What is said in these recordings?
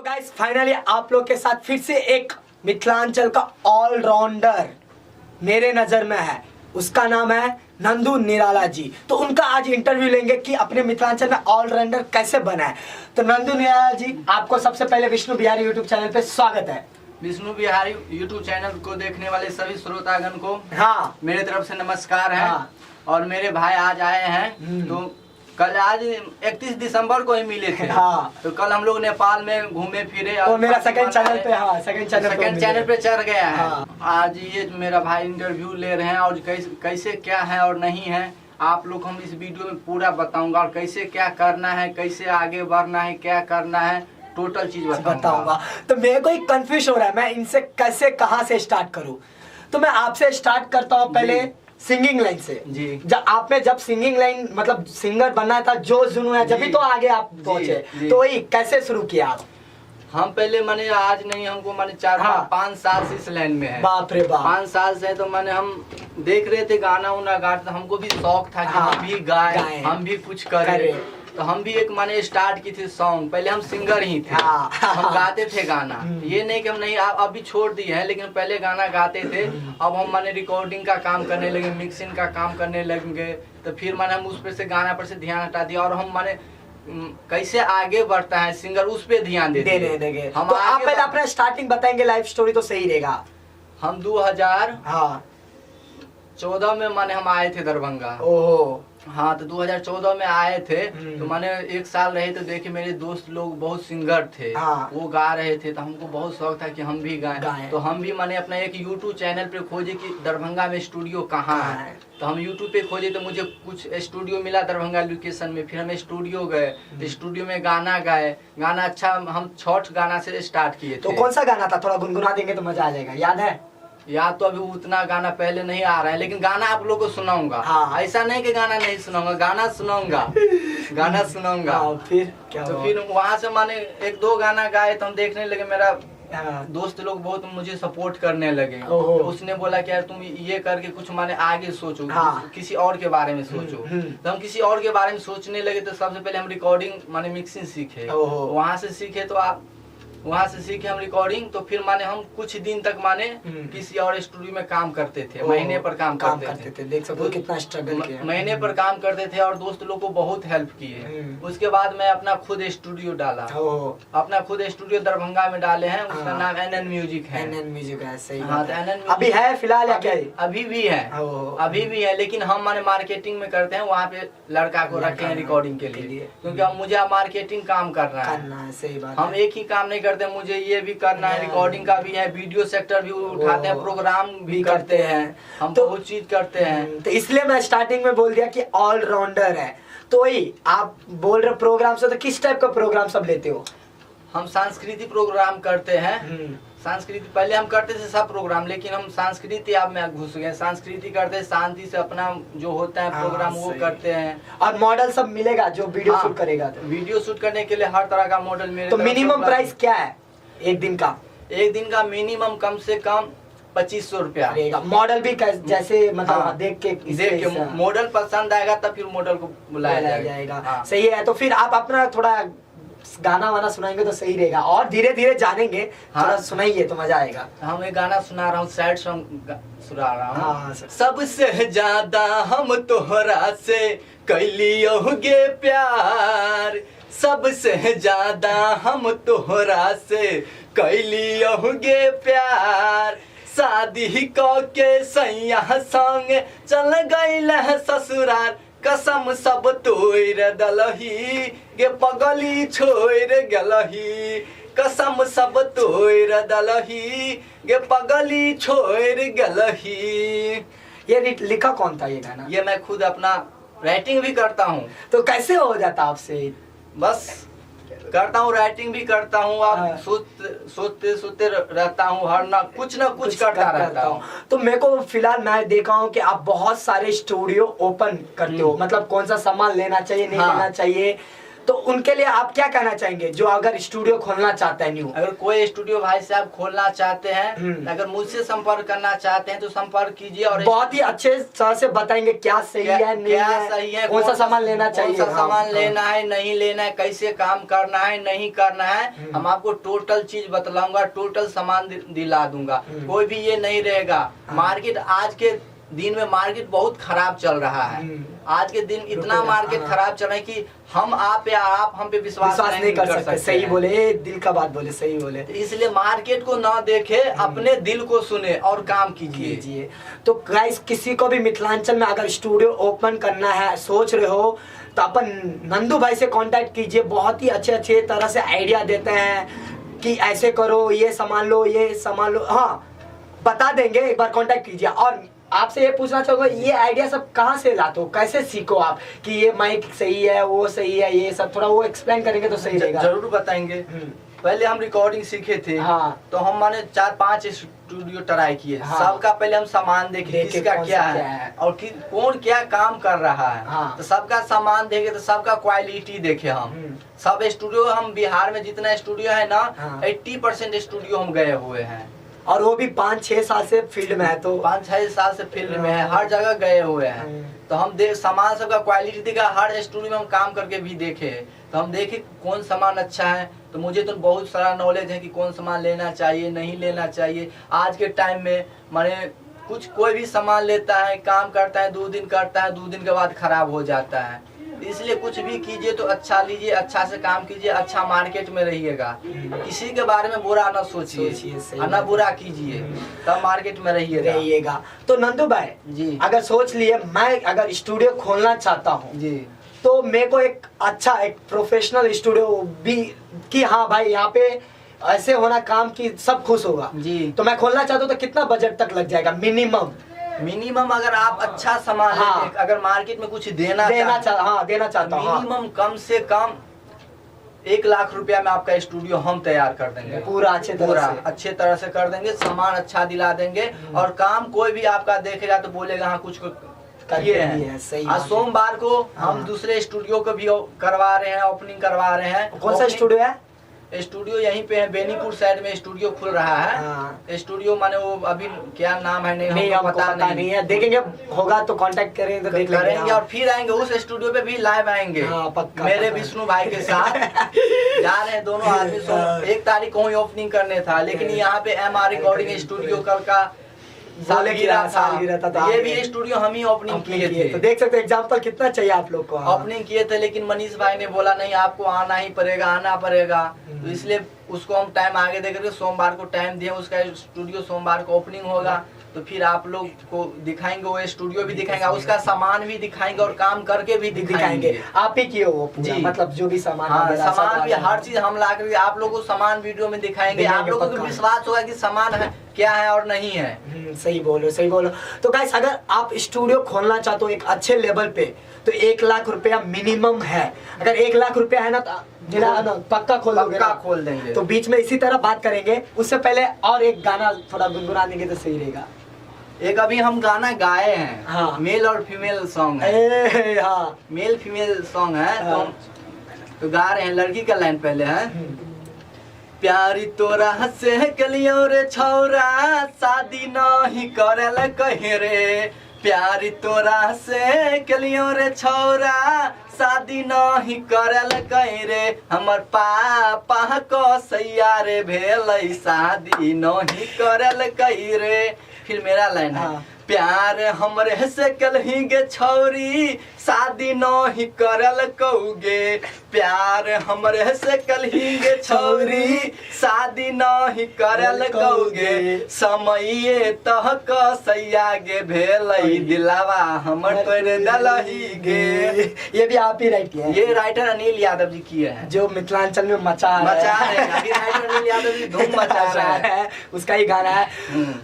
तो guys finally आप लोग के साथ फिर से एक मिथिलांचल का ऑलराउंडर मेरे नजर में है, उसका नाम है नंदू निराला जी। तो उनका आज इंटरव्यू लेंगे कि अपने मिथिलांचल में ऑलराउंडर कैसे बना है। तो नंदू निराला जी, आपको सबसे पहले विष्णु बिहारी यूट्यूब चैनल पे स्वागत है। विष्णु बिहारी यूट्यूब चैनल को देखने वाले सभी श्रोतागण को हाँ मेरे तरफ से नमस्कार है। हाँ। और मेरे भाई आज आए हैं, तो कल आज 31 दिसंबर को ही मिले थे। हाँ। तो कल हम लोग नेपाल में घूमे फिरे और मेरा सेकंड चैनल पे, हाँ सेकंड चैनल पे चढ़ गया है। हाँ। आज ये मेरा भाई इंटरव्यू ले रहे हैं और कैसे क्या है और नहीं है, आप लोग हम इस वीडियो में पूरा बताऊंगा। और कैसे क्या करना है, कैसे आगे बढ़ना है, क्या करना है, टोटल चीज बताऊंगा। तो मेरे को एक कंफ्यूज हो रहा है, मैं इनसे कैसे कहाँ से स्टार्ट करूँ। तो मैं आपसे स्टार्ट करता हूँ पहले सिंगिंग लाइन से जी। जब सिंगिंग लाइन मतलब सिंगर बनना था, जो जुनून है, जब भी तो आगे आप पहुंचे। तो वही कैसे शुरू किया आप? हम पहले माने आज नहीं, हमको माने 4-5 साल से इस लाइन में है। बाप रे बाप। 5 साल से तो माने हम देख रहे थे गाना उना गाते, तो हमको भी शौक था कि हम भी गाए, हम भी कुछ करें। तो हम भी एक माने स्टार्ट की थी सॉन्ग। पहले हम सिंगर ही थे, हम गाते थे गाना। ये नहीं कि हम नहीं अभी छोड़ दिए हैं, लेकिन पहले गाना गाते थे। अब हम माने रिकॉर्डिंग का काम करने लगे, मिक्सिंग का काम करने लगे। तो फिर माने हम उस पर से गाना पर से ध्यान हटा दिया और हम माने कैसे आगे बढ़ता है सिंगर उस पे ध्यान देंगे। हम तो आप पहले अपना स्टार्टिंग बताएंगे, लाइफ स्टोरी तो सही रहेगा। हम 2014 में माने हम आए थे दरभंगा। ओहो। हाँ, तो 2014 में आए थे। तो मैंने 1 साल रहे, तो देखे मेरे दोस्त लोग बहुत सिंगर थे। हाँ। वो गा रहे थे, तो हमको बहुत शौक था कि हम भी गाएं। तो हम भी मैंने अपना एक यूट्यूब चैनल पे खोजे कि दरभंगा में स्टूडियो कहाँ है। तो हम यूट्यूब पे खोजे, तो मुझे कुछ स्टूडियो मिला दरभंगा लोकेशन में। फिर हम स्टूडियो गए, स्टूडियो में गाना गाए। गाना अच्छा, हम छठ गाना से स्टार्ट किए थे। तो कौन सा गाना था, थोड़ा गुनगुना देंगे तो मजा आ जाएगा, याद है? याद तो अभी उतना गाना पहले नहीं आ रहा है, लेकिन गाना आप लोगों को सुनाऊंगा। हाँ। ऐसा नहीं कि गाना नहीं सुनाऊंगा, गाना सुनाऊंगा। गाना सुनाऊंगा। फिर क्या तो हुआ? फिर वहाँ से माने 1-2 गाना गाए, तो हम देखने लगे, मेरा हाँ। दोस्त लोग बहुत मुझे सपोर्ट करने लगे। तो उसने बोला कि यार तुम ये करके कुछ माने आगे सोचो। हाँ। किसी और के बारे में सोचो। तो हम किसी और के बारे में सोचने लगे। तो सबसे पहले हम रिकॉर्डिंग माने मिक्सिंग सीखे। वहाँ से सीखे, तो आप वहाँ से सीखे हम रिकॉर्डिंग। तो फिर माने हम कुछ दिन तक माने किसी और स्टूडियो में काम करते थे, महीने पर काम करते थे। देख सकते हो कितना स्ट्रगल किया। महीने पर काम करते थे और दोस्त लोग को बहुत हेल्प किए। उसके बाद मैं अपना खुद स्टूडियो डाला। अपना खुद स्टूडियो दरभंगा में डाले हैं, उसका नाम NN म्यूजिक है। NN म्यूजिक है, सही। हाँ, तो NN अभी है फिलहाल या क्या? अभी भी है, अभी भी है, लेकिन हम माने मार्केटिंग में करते हैं। वहाँ पे लड़का को रखे हैं रिकॉर्डिंग के लिए, क्योंकि अब मुझे मार्केटिंग काम करना है। सही बात। हम एक ही काम नहीं करते, मुझे ये भी करना है, रिकॉर्डिंग का भी है, वीडियो सेक्टर भी उठाते हैं, प्रोग्राम भी करते हैं, हम तो बहुत चीज करते हैं। तो इसलिए मैं स्टार्टिंग में बोल दिया कि ऑलराउंडर है। तो वही आप बोल रहे प्रोग्राम से, तो किस टाइप का प्रोग्राम सब लेते हो? हम सांस्कृतिक प्रोग्राम करते हैं। सांस्कृतिक पहले हम करते थे सब प्रोग्राम, लेकिन हम संस्कृति आप में घुस गए। संस्कृति करते हैं, शांति से अपना जो होता है प्रोग्राम वो करते हैं। और मॉडल सब मिलेगा जो वीडियो शूट करेगा? तो वीडियो शूट करने के लिए हर तरह का मॉडल मिलेगा। तो मिनिमम प्राइस क्या है एक दिन का? एक दिन का मिनिमम कम से कम 2500 रुपया रहेगा। मॉडल भी जैसे मतलब हाँ, देख के मॉडल पसंद आएगा तब फिर मॉडल को बुलाया जाएगा। हाँ। सही है। तो फिर आप अपना थोड़ा गाना वाना सुनाएंगे तो सही रहेगा, और धीरे धीरे जानेंगे। हाँ। थोड़ा सुनाइए तो मजा आएगा। हम एक गाना सुना रहा हूँ, सैड सॉन्ग सुना रहा हूँ। हाँ, सबसे ज्यादा हम तोहरा से कैलियोगे प्यार, सबसे ज्यादा हम तोहरा से कैलियोगे प्यार, शादी के सैया संग चल गइल ससुराल, कसम सब तोड़ दलही गे पगली छोड़ गलही, कसम सब तोड़ दलही गे पगली छोड़ गलही। ये लिखा कौन था ये गाना? ये मैं खुद अपना राइटिंग भी करता हूँ। तो कैसे हो जाता आपसे? बस करता हूँ, राइटिंग भी करता हूँ। आप सोते रहता हूँ, हर ना कुछ करता रहता हूँ। तो मेरे को फिलहाल मैं देखा हूँ कि आप बहुत सारे स्टूडियो ओपन करते हो, मतलब कौन सा सामान लेना चाहिए नहीं लेना चाहिए। तो उनके लिए आप क्या कहना चाहेंगे जो अगर स्टूडियो खोलना चाहते हैं न्यू? अगर कोई स्टूडियो भाई साहब खोलना चाहते हैं, अगर मुझसे संपर्क करना चाहते हैं तो संपर्क कीजिए। और बहुत ही अच्छे तरह से बताएंगे क्या सही है, नहीं क्या है, सही है, कौन सा सामान लेना चाहिए, कौन सा सामान लेना है, नहीं लेना है, कैसे काम करना है, नहीं करना है, हम आपको टोटल चीज बतलाऊंगा, टोटल सामान दिला दूंगा। कोई भी ये नहीं रहेगा। मार्केट आज के दिन में मार्केट बहुत खराब चल रहा है। आज के दिन इतना मार्केट खराब चल रहा है कि हम आप या आप हम पे विश्वास नहीं कर सकते। सही बोले, दिल का बात बोले, सही बोले। तो इसलिए मार्केट को ना देखे, अपने दिल को सुने और काम कीजिए। तो गाइस, किसी को भी मिथिलांचल में अगर स्टूडियो ओपन करना है, सोच रहे हो, तो अपन नंदू भाई से कांटेक्ट कीजिए। बहुत ही अच्छे अच्छे तरह से आइडिया देते हैं कि ऐसे करो, ये सामान लो, ये सामान लो, हाँ बता देंगे। एक बार कांटेक्ट कीजिए। और आपसे ये पूछना चाहूंगा, ये आइडिया सब कहाँ से लाते हो, कैसे सीखो आप कि ये माइक सही है, वो सही है, ये सब थोड़ा वो एक्सप्लेन करेंगे तो सही रहेगा। जरूर बताएंगे। पहले हम रिकॉर्डिंग सीखे थे, तो हम माने 4-5 स्टूडियो ट्राई किए। सबका पहले हम सामान देखे किसका क्या है और कौन क्या काम कर रहा है। तो सबका सामान देखे, तो सबका क्वालिटी देखे हम। सब स्टूडियो, हम बिहार में जितना स्टूडियो है ना, 80% स्टूडियो हम गए हुए हैं। और वो भी 5-6 साल से फील्ड में है, तो 5-6 साल से फील्ड में है, हर जगह गए हुए हैं। तो हम देख सामान सबका क्वालिटी देखा, हर स्टूडियो में हम काम करके भी देखे। तो हम देखे कौन सामान अच्छा है। तो मुझे तो बहुत सारा नॉलेज है कि कौन सामान लेना चाहिए, नहीं लेना चाहिए। आज के टाइम में माने कोई भी सामान लेता है, काम करता है, 2 दिन करता है, 2 दिन के बाद खराब हो जाता है। इसलिए कुछ भी कीजिए तो अच्छा लीजिए, अच्छा से काम कीजिए, अच्छा मार्केट में रहिएगा। किसी के बारे में बुरा ना सोचिए, ना बुरा कीजिए, तब मार्केट में रहिएगा। तो नंदू भाई जी, अगर सोच लिए मैं अगर स्टूडियो खोलना चाहता हूँ जी, तो मेरे को एक अच्छा एक प्रोफेशनल स्टूडियो भी कि हाँ भाई यहाँ पे ऐसे होना काम की सब खुश होगा जी, तो मैं खोलना चाहता हूँ, तो कितना बजट तक लग जाएगा मिनिमम? अगर आप अच्छा सामान लेते, अगर मार्केट में कुछ देना चाहता हूँ, मिनिमम कम से कम 1 लाख रुपया में आपका स्टूडियो हम तैयार कर देंगे। पूरा अच्छे तरह से कर देंगे, सामान अच्छा दिला देंगे। और काम कोई भी आपका देखेगा तो बोलेगा हाँ कुछ किए हैं। आज सोमवार को हम दूसरे स्टूडियो को भी करवा रहे हैं, ओपनिंग करवा रहे हैं। कौन सा स्टूडियो है? स्टूडियो यहीं पे है, बेनीपुर साइड में स्टूडियो खुल रहा है। स्टूडियो माने वो अभी क्या नाम है नहीं हमको पता नहीं है। देखेंगे, होगा तो कांटेक्ट करेंगे तो देख लेंगे। और फिर आएंगे उस स्टूडियो पे भी लाइव आएंगे मेरे विष्णु भाई के साथ। जा रहे हैं दोनों आदमी। 1 तारीख को ही ओपनिंग करने था, लेकिन यहाँ पे MR रिकॉर्डिंग स्टूडियो कल का सालगिरह था, तो ये भी स्टूडियो हम ही ओपनिंग किए थे। तो देख सकते हैं एग्जांपल कितना चाहिए आप लोग को। ओपनिंग किए थे, लेकिन मनीष भाई ने बोला नहीं आपको आना ही पड़ेगा, आना पड़ेगा। तो इसलिए उसको हम टाइम आगे दे करके सोमवार को टाइम दिए। उसका स्टूडियो सोमवार को ओपनिंग होगा, तो फिर आप लोग को दिखाएंगे, वो स्टूडियो भी दिखाएंगे, उसका सामान भी दिखाएंगे और काम करके भी दिखाएंगे। आप ही किए वो पूरा, मतलब जो भी सामान सामान भी हर चीज हम ला करके आप लोगों को सामान वीडियो में दिखाएंगे। आप लोगों को विश्वास होगा कि सामान है क्या है और नहीं है। सही बोलो। तो गाइस, अगर आप स्टूडियो खोलना चाहते हो एक अच्छे लेवल पे, तो 1 लाख रुपया मिनिमम है। अगर 1 लाख रुपया है ना तो पक्का खोल देंगे। तो बीच में इसी तरह बात करेंगे। उससे पहले और एक गाना थोड़ा गुनगुना देंगे तो सही रहेगा। एक अभी हम गाना गाए हैं, मेल और फीमेल सॉन्ग है। मेल फीमेल सॉन्ग है, तो गा रहे हैं। लड़की का लाइन पहले है, प्यारी तोरा से कलियो रे छौरा, शादी नहीं करल कहे रे। प्यारी तोरा से कलियो रे छौरा, शादी नहीं करल कहे रे। हमर पापा को सैया रे भेलै, शादी नहीं करल कहे रे। फिर मेरा लाइन है, प्यार हमरे से कलही गे छौरी, शादी नहीं करल कौगे। प्यार हमरे से कलही गे छौरी, शादी नहीं करल कौगे। समय तह सैया गे भेलै, दिलावा हमर तोरे दलही गे। ये भी आप ही राइट किए हैं? ये राइटर अनिल यादव जी किए हैं, जो मिथिलांचल में मचा रहे हैं। अभी राइटर अनिल यादव जी धूम मचा रहा है, उसका ही गाना है।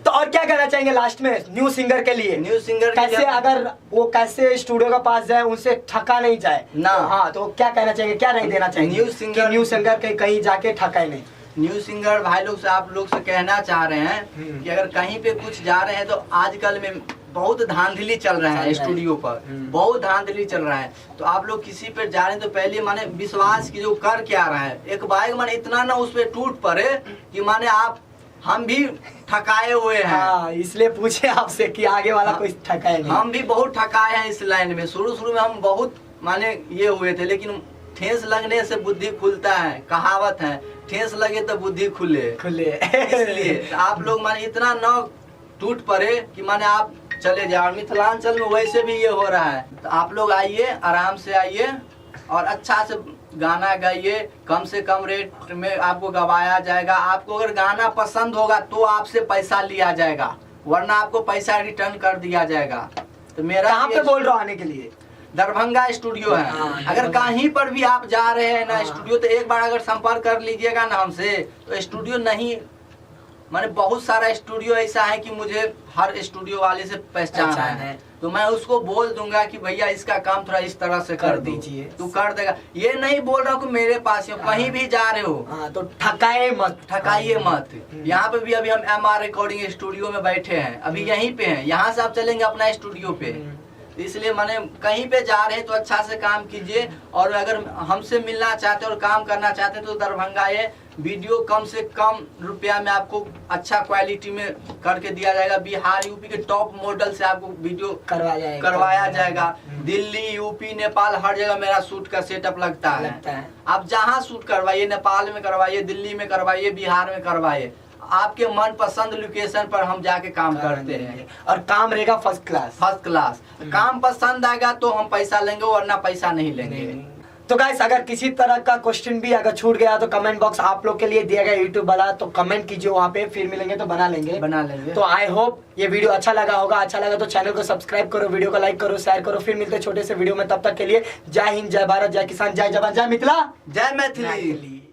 तो और क्या कहना चाहेंगे लास्ट में न्यू सिंगर के लिए? न्यू सिंगर कैसे, अगर वो कैसे स्टूडियो के पास जाए, उनसे ठका नहीं जाए ना। हाँ, तो क्या कहना चाहिए, क्या नहीं देना चाहिए? न्यू सिंगर कहीं जाके ठकाए नहीं। न्यू सिंगर भाई लोग से आप लोग से कहना चाह रहे हैं कि अगर कहीं पे कुछ जा रहे हैं तो आजकल में बहुत धांधली चल रहा है स्टूडियो पर, बहुत धांधली चल रहा है। तो आप लोग किसी पे जा रहे हैं तो पहले माने विश्वास की जो कर क्या रहा है, एक बाइक माने इतना ना उस पर टूट पड़े कि माने आप हम भी ठकाए हुए हैं। हाँ, इसलिए पूछे आपसे कि आगे वाला कोई ठकाए नहीं। हम भी बहुत ठकाए हैं इस लाइन में। शुरू में हम बहुत माने ये हुए थे, लेकिन ठेस लगने से बुद्धि खुलता है, कहावत है, ठेस लगे तो बुद्धि खुले। इसलिए आप लोग माने इतना न टूट पड़े कि माने आप चले जाओ। मिथिलांचल में वैसे भी ये हो रहा है। तो आप लोग आइए, आराम से आइए और अच्छा से गाना गाइए, कम से कम रेट में आपको गवाया जाएगा। आपको अगर गाना पसंद होगा तो आपसे पैसा लिया जाएगा, वरना आपको पैसा रिटर्न कर दिया जाएगा। तो मेरा कहाँ पे बोल रहा हूँ आने के लिए? दरभंगा स्टूडियो है। अगर कहीं पर भी आप जा रहे हैं ना स्टूडियो, तो एक बार अगर संपर्क कर लीजिएगा ना हमसे, तो स्टूडियो नहीं माने बहुत सारा स्टूडियो ऐसा है कि मुझे हर स्टूडियो वाले से पहचान है, तो मैं उसको बोल दूंगा कि भैया इसका काम थोड़ा इस तरह से कर दीजिए, तू कर देगा। ये नहीं बोल रहा हूँ कि मेरे पास कहीं भी जा रहे हो तो ठकाए मत, ठकाइए मत। यहाँ पे भी अभी हम MR रिकॉर्डिंग स्टूडियो में बैठे हैं, अभी यहीं पे हैं। यहाँ से आप चलेंगे अपना स्टूडियो पे, इसलिए माने कहीं पे जा रहे हैं तो अच्छा से काम कीजिए। और अगर हमसे मिलना चाहते हैं और काम करना चाहते हैं तो दरभंगा ये वीडियो कम से कम रुपया में आपको अच्छा क्वालिटी में करके दिया जाएगा। बिहार यूपी के टॉप मॉडल से आपको वीडियो करवाया जाएगा। दिल्ली, यूपी, नेपाल हर जगह मेरा शूट का सेटअप लगता है। आप जहाँ शूट करवाइए, नेपाल में करवाइए, दिल्ली में करवाइए, बिहार में करवाइए, आपके मन पसंद लोकेशन पर हम जाके काम करते हैं और काम रहेगा फर्स्ट क्लास। काम पसंद आएगा तो हम पैसा लेंगे, वरना पैसा नहीं लेंगे। तो गाइस, अगर किसी तरह का क्वेश्चन भी अगर छूट गया तो कमेंट बॉक्स आप लोग के लिए दिया गया यूट्यूब वाला, तो कमेंट कीजिए वहाँ पे, फिर मिलेंगे तो बना लेंगे। तो आई होप ये वीडियो अच्छा लगा होगा। अच्छा लगा तो चैनल को सब्सक्राइब करो, वीडियो को लाइक करो, शेयर करो। फिर मिलते हैं छोटे से वीडियो में, तब तक के लिए जय हिंद, जय भारत, जय किसान, जय जवान, जय मिथिला, जय मैथिली।